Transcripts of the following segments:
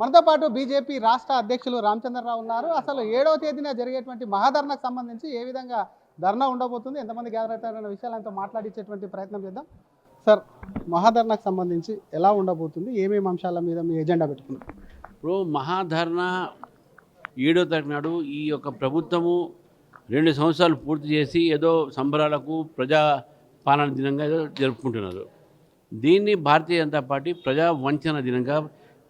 మనతో పాటు బీజేపీ రాష్ట్ర అధ్యక్షులు రామచంద్రరావు ఉన్నారు. అసలు 7వ తేదీన జరిగేటువంటి మహాధర్నాకు సంబంధించి ఏ విధంగా ధర్నా ఉండబోతుంది, ఎంతమంది గ్యాదర్ అవుతారన్న విషయాలతో మాట్లాడించేటువంటి ప్రయత్నం చేద్దాం. సార్, మహాధర్నాకు సంబంధించి ఎలా ఉండబోతుంది, ఏమేమి అంశాల మీద మీ ఎజెండా పెట్టుకున్నారు? ఇప్పుడు మహాధర్నా 7వ తారీఖు నాడు ఈ యొక్క ప్రభుత్వము 2 సంవత్సరాలు పూర్తి చేసి ఏదో సంబరాలకు ప్రజా పాలన దినంగా ఏదో జరుపుకుంటున్నారు. దీన్ని భారతీయ జనతా పార్టీ ప్రజా వంచన దినంగా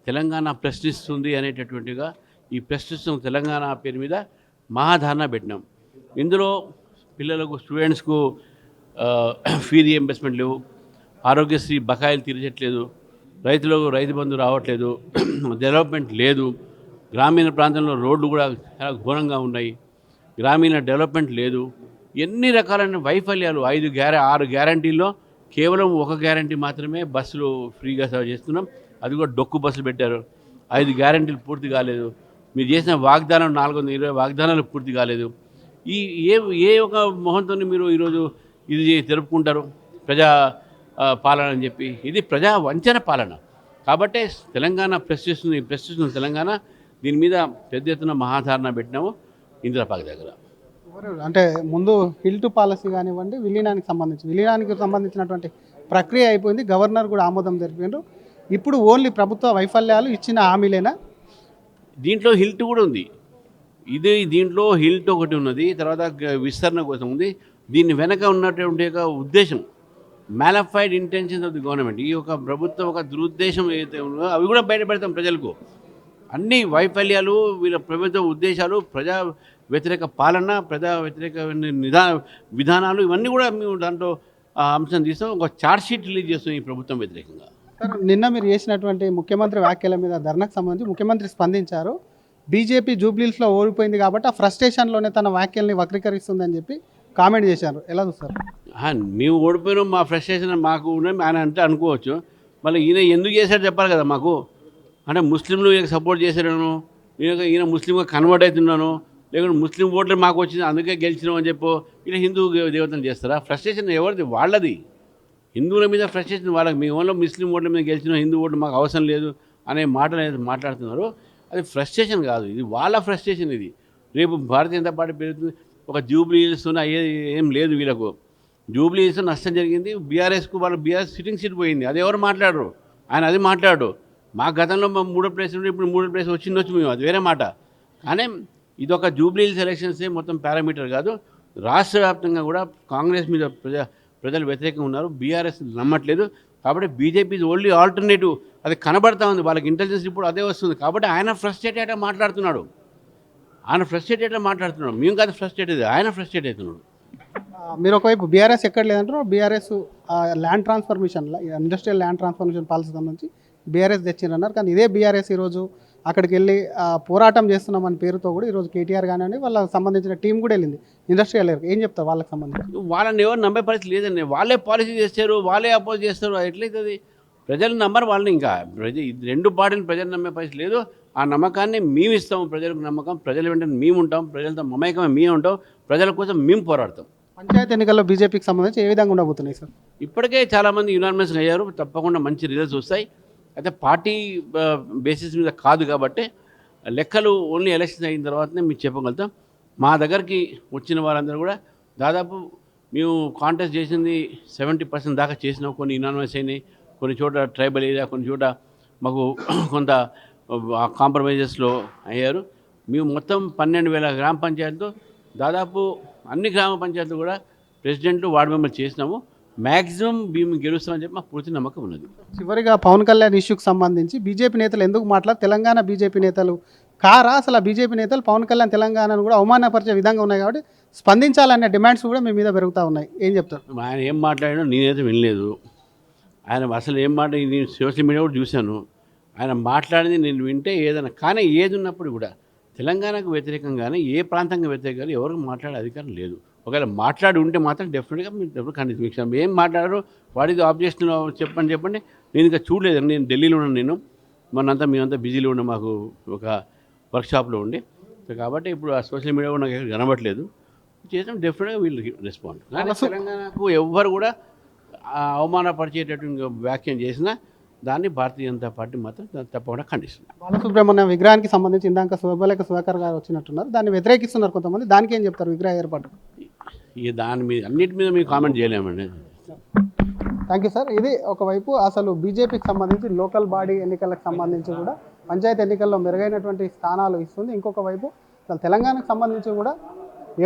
తెలంగాణ ప్రశ్నిస్తుంది అనేటటువంటిగా ఈ ప్రశ్నిస్తున్న తెలంగాణ పేరు మీద మహాధర్నా పెట్టినాం. ఇందులో పిల్లలకు స్టూడెంట్స్కు ఫీ రీఎంబర్స్మెంట్ లేవు, ఆరోగ్యశ్రీ బకాయిలు తీర్చట్లేదు, రైతులకు రైతు బంధు రావట్లేదు, డెవలప్మెంట్ లేదు, గ్రామీణ ప్రాంతంలో రోడ్లు కూడా చాలా ఘోరంగా ఉన్నాయి, గ్రామీణ డెవలప్మెంట్ లేదు. ఎన్ని రకాలైన వైఫల్యాలు 6 గ్యారంటీల్లో కేవలం ఒక గ్యారంటీ మాత్రమే బస్సులు ఫ్రీగా సేవ చేస్తున్నాం. అది కూడా డొక్కు బస్సులు పెట్టారు. 5 గ్యారంటీలు పూర్తి కాలేదు. మీరు చేసిన వాగ్దానం 420 వాగ్దానాలు పూర్తి కాలేదు. ఈ ఏ ఒక మొహంతో మీరు ఈరోజు ఇది జరుపుకుంటారు ప్రజా పాలన అని చెప్పి? ఇది ప్రజా వంచన పాలన. కాబట్టే తెలంగాణ ప్రశ్నిస్తున్న తెలంగాణ దీని మీద పెద్ద ఎత్తున మహాధారణ పెట్టినాము ఇందిరాపార్క్ దగ్గర. అంటే ముందు హిల్ టు పాలసీ కానివ్వండి, విలీనానికి సంబంధించినటువంటి ప్రక్రియ అయిపోయింది, గవర్నర్ కూడా ఆమోదం తెలిపారు. ఇప్పుడు ఓన్లీ ప్రభుత్వ వైఫల్యాలు ఇచ్చిన హామీలేనా? దీంట్లో హిల్ట్ కూడా ఉంది. దీంట్లో హిల్ట్ ఒకటి ఉన్నది, తర్వాత విస్తరణ కోసం ఉంది. దీని వెనక ఉన్నటువంటి ఒక ఉద్దేశం, mala fide intentions of the government, ఈ యొక్క ప్రభుత్వం ఒక దురుద్దేశం ఏదైతే ఉందో అవి కూడా బయటపెడతాం ప్రజలకు. అన్ని వైఫల్యాలు, వీళ్ళ ప్రభుత్వ ఉద్దేశాలు, ప్రజా వ్యతిరేక పాలన, ప్రజా వ్యతిరేక విధానాలు, ఇవన్నీ కూడా మేము దాంట్లో అంశం తీస్తాం. ఒక ఛార్జ్ షీట్ రిలీజ్ చేస్తాం ఈ ప్రభుత్వం వ్యతిరేకంగా. సార్, నిన్న మీరు చేసినటువంటి ముఖ్యమంత్రి వ్యాఖ్యల మీద ధర్నాకు సంబంధించి ముఖ్యమంత్రి స్పందించారు. బీజేపీ జూబ్లీస్లో ఓడిపోయింది కాబట్టి ఆ ఫ్రస్ట్రేషన్లోనే తన వ్యాఖ్యల్ని వక్రీకరిస్తుందని చెప్పి కామెంట్ చేశారు. ఎలా చూస్తారు? మేము ఓడిపోయినాం, మా ఫ్రస్ట్రేషన్ మాకు ఉన్నాయి ఆయన అంటే అనుకోవచ్చు. మళ్ళీ ఈయన ఎందుకు చేశాడు చెప్పాలి కదా మాకు. అంటే ముస్లింలు సపోర్ట్ చేశాను, ఈయన ముస్లింగా కన్వర్ట్ అవుతున్నాను, లేకుంటే ముస్లిం ఓట్లు మాకు వచ్చింది అందుకే గెలిచినాం అని చెప్పు ఇలా హిందూ దేవతలు చేస్తారా? ఫ్రస్ట్రేషన్ ఎవరిది? వాళ్ళది. హిందువుల మీద ఫ్రస్ట్రేషన్ వాళ్ళకి. మీ ఓన్లో ముస్లిం ఓట్ల మీద గెలిచిన హిందూ ఓట్లు మాకు అవసరం లేదు అనే మాటలు ఏదైతే మాట్లాడుతున్నారు అది ఫ్రస్ట్రేషన్ కాదు, ఇది వాళ్ళ ఫ్రస్ట్రేషన్. ఇది రేపు భారతీయ జనతా పార్టీ పెరుగుతుంది. ఒక జూబ్లీ హిల్స్తో ఏం లేదు వీళ్ళకు. జూబ్లీ హిల్స్ నష్టం జరిగింది, బీఆర్ఎస్కు బీఆర్ఎస్ సిట్టింగ్ సీట్ పోయింది. అది ఎవరు మాట్లాడరు, ఆయన అది మాట్లాడు. మా గతంలో 3వ ప్లేస్ ఉంటే ఇప్పుడు 3వ ప్లేస్ వచ్చిండొచ్చు మేము, అది వేరే మాట. కానీ ఇదొక జూబ్లీ హిల్స్ ఎలక్షన్సే మొత్తం పారామీటర్ కాదు. రాష్ట్ర వ్యాప్తంగా కూడా కాంగ్రెస్ మీద ప్రజలు వ్యతిరేకంగా ఉన్నారు, బీఆర్ఎస్ నమ్మట్లేదు. కాబట్టి బీజేపీ ఓన్లీ ఆల్టర్నేటివ్ అది కనబడతా ఉంది. వాళ్ళకి ఇంటెలిజెన్స్ ఇప్పుడు అదే వస్తుంది. కాబట్టి ఆయన ఫ్రస్ట్రేట్ అయ్యేట మాట్లాడుతున్నాడు. మేము కాదు ఫ్రస్ట్రేట్ అయ్యేది, ఆయన ఫ్రస్ట్రేట్ అవుతున్నాడు. మీరు ఒకవైపు బీఆర్ఎస్ ఎక్కడ లేదంటారు, BRS land transformation, industrial land transformation policy సంబంధించి బీఆర్ఎస్ తెచ్చిందన్నారు. కానీ ఇదే బీఆర్ఎస్ ఈరోజు అక్కడికి వెళ్ళి పోరాటం చేస్తున్నామని పేరుతో కూడా ఈరోజు కేటీఆర్ కానీ వాళ్ళకి సంబంధించిన టీం కూడా వెళ్ళింది ఇండస్ట్రియల్ ఏరియాకి. ఏం చెప్తారు వాళ్ళకి సంబంధించి? వాళ్ళని ఎవరు నమ్మే పరిస్థితి లేదండి. వాళ్ళే పాలసీ చేస్తారు, వాళ్ళే అపోజ్ చేస్తారు. ఎట్లయితుంది? ప్రజలు నమ్మరు వాళ్ళని. ఇంకా 2 పార్టీలు ప్రజలు నమ్మే పరిస్థితి లేదు. ఆ నమ్మకాన్ని మేము ఇస్తాం, ప్రజలకు నమ్మకం. ప్రజల వెంటనే మేము ఉంటాం, ప్రజలతో మమేకమే మేము ఉంటాం, ప్రజల కోసం మేము పోరాడతాం. పంచాయతీ ఎన్నికల్లో బీజేపీకి సంబంధించి ఏ విధంగా ఉండబోతున్నాయి సార్? ఇప్పటికే చాలామంది యునానిమస్గా అయ్యారు, తప్పకుండా మంచి రిజల్ట్స్ వస్తాయి. అయితే పార్టీ బేసిస్ మీద కాదు కాబట్టి లెక్కలు ఓన్లీ ఎలక్షన్స్ అయిన తర్వాతనే మీకు చెప్పగలుగుతాం. మా దగ్గరికి వచ్చిన వారందరూ కూడా దాదాపు మేము కాంటెస్ట్ చేసింది 70% దాకా చేసినాం. కొన్ని యునానిమస్ అయినాయి, కొన్ని చోట ట్రైబల్ ఏరియా, కొన్ని చోట మాకు కొంత కాంప్రమైజెస్లో అయ్యారు. మేము మొత్తం 12,000 గ్రామ పంచాయతీతో దాదాపు అన్ని గ్రామ పంచాయతీలు కూడా ప్రెసిడెంట్, వార్డు మెంబర్ చేసినాము. మ్యాక్సిమం మేము గెలుస్తామని చెప్పి మాకు పూర్తి నమ్మకం ఉన్నది. చివరిగా పవన్ కళ్యాణ్ ఇష్యూకి సంబంధించి బీజేపీ నేతలు ఎందుకు తెలంగాణ బీజేపీ నేతలు కారా? అసలు బీజేపీ నేతలు పవన్ కళ్యాణ్ తెలంగాణను కూడా అవమానపరిచే విధంగా ఉన్నాయి కాబట్టి స్పందించాలనే డిమాండ్స్ కూడా మీ మీద పెరుగుతూ ఉన్నాయి. ఏం చెప్తారు? ఆయన ఏం మాట్లాడాడో నేనైతే వినలేదు. ఆయన అసలు ఏం నేను సోషల్ మీడియా కూడా చూశాను. ఆయన మాట్లాడింది నేను వింటే ఏదైనా, కానీ ఏది ఉన్నప్పుడు కూడా తెలంగాణకు వ్యతిరేకంగానే ఏ ప్రాంతంగా వ్యతిరేకంగా ఎవరికి మాట్లాడే అధికారం లేదు. ఒకవేళ మాట్లాడి ఉంటే మాత్రం డెఫినెట్గా మీరు ఖండితం. ఏం మాట్లాడారు, వాడిది ఆబ్జెక్షన్ చెప్పండి. నేను ఇంకా చూడలేదు. నేను ఢిల్లీలో ఉన్నాను. నేను మొన్నంతా మేమంతా బిజీలో ఉన్నాం, మాకు ఒక వర్క్షాప్లో ఉండి. కాబట్టి ఇప్పుడు ఆ సోషల్ మీడియా కూడా నాకు ఎక్కడ కనబడలేదు. చేసాం, డెఫినెట్గా వీళ్ళు రెస్పాండ్. కానీ తెలంగాణకు ఎవ్వరు కూడా అవమానపరిచేటటువంటి వ్యాఖ్యం చేసినా దాన్ని భారతీయ జనతా పార్టీ మాత్రం తప్పకుండా ఖండిస్తుంది. బాలసుబ్రహ్మణ్యం విగ్రహానికి సంబంధించి ఇందాక శుభలేఖ సుధాకర్ గారు వచ్చినట్టున్నారు, దాన్ని వ్యతిరేకిస్తున్నారు కొంతమంది. దానికి ఏం చెప్తారు విగ్రహ ఏర్పాటు? ఇక దాని మీద అన్నిటి మీద మేము కామెంట్ చేయలేమండి. Thank you sir. ఇది ఒకవైపు అసలు బీజేపీకి సంబంధించి లోకల్ బాడీ ఎన్నికలకు సంబంధించి కూడా పంచాయతీ ఎన్నికల్లో మెరుగైనటువంటి స్థానాలు ఇస్తుంది. ఇంకొక వైపు అసలు తెలంగాణకు సంబంధించి కూడా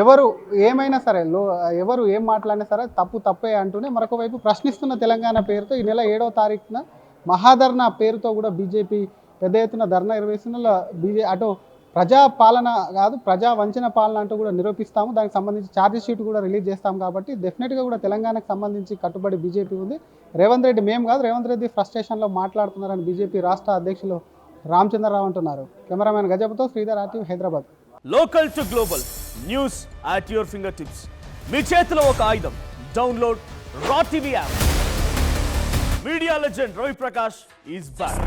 ఎవరు ఏమైనా సరే ఎవరు ఏం మాట్లాడినా సరే తప్పే అంటూనే మరొక వైపు ప్రశ్నిస్తున్న తెలంగాణ పేరుతో ఈ నెల 7వ తారీఖున మహాధర్నా పేరుతో కూడా బీజేపీ పెద్ద ఎత్తున ధర్నా నిర్వహిస్తున్న అటు ప్రజా పాలన కాదు ప్రజా వంచన పాలన అంటూ కూడా నిరూపిస్తాము. దానికి సంబంధించి ఛార్జ్ షీట్ కూడా రిలీజ్ చేస్తాం. కాబట్టి డెఫినెట్గా కూడా తెలంగాణకు సంబంధించి కట్టుబడి బీజేపీ ఉంది. రేవంత్ రెడ్డి మేము కాదు, రేవంత్ రెడ్డి ఫ్రస్ట్రేషన్లో మాట్లాడుతున్నారని బీజేపీ రాష్ట్ర అధ్యక్షులు రామచంద్రరావు అంటున్నారు. కెమెరామెన్ గజపతో Sridhar, RTV, Hyderabad. Local to global news at your finger tips. మీ చేతిలో ఒక ఆయుధం. డౌన్లోడ్ రా TV app. Media legend Ravi Prakash is back.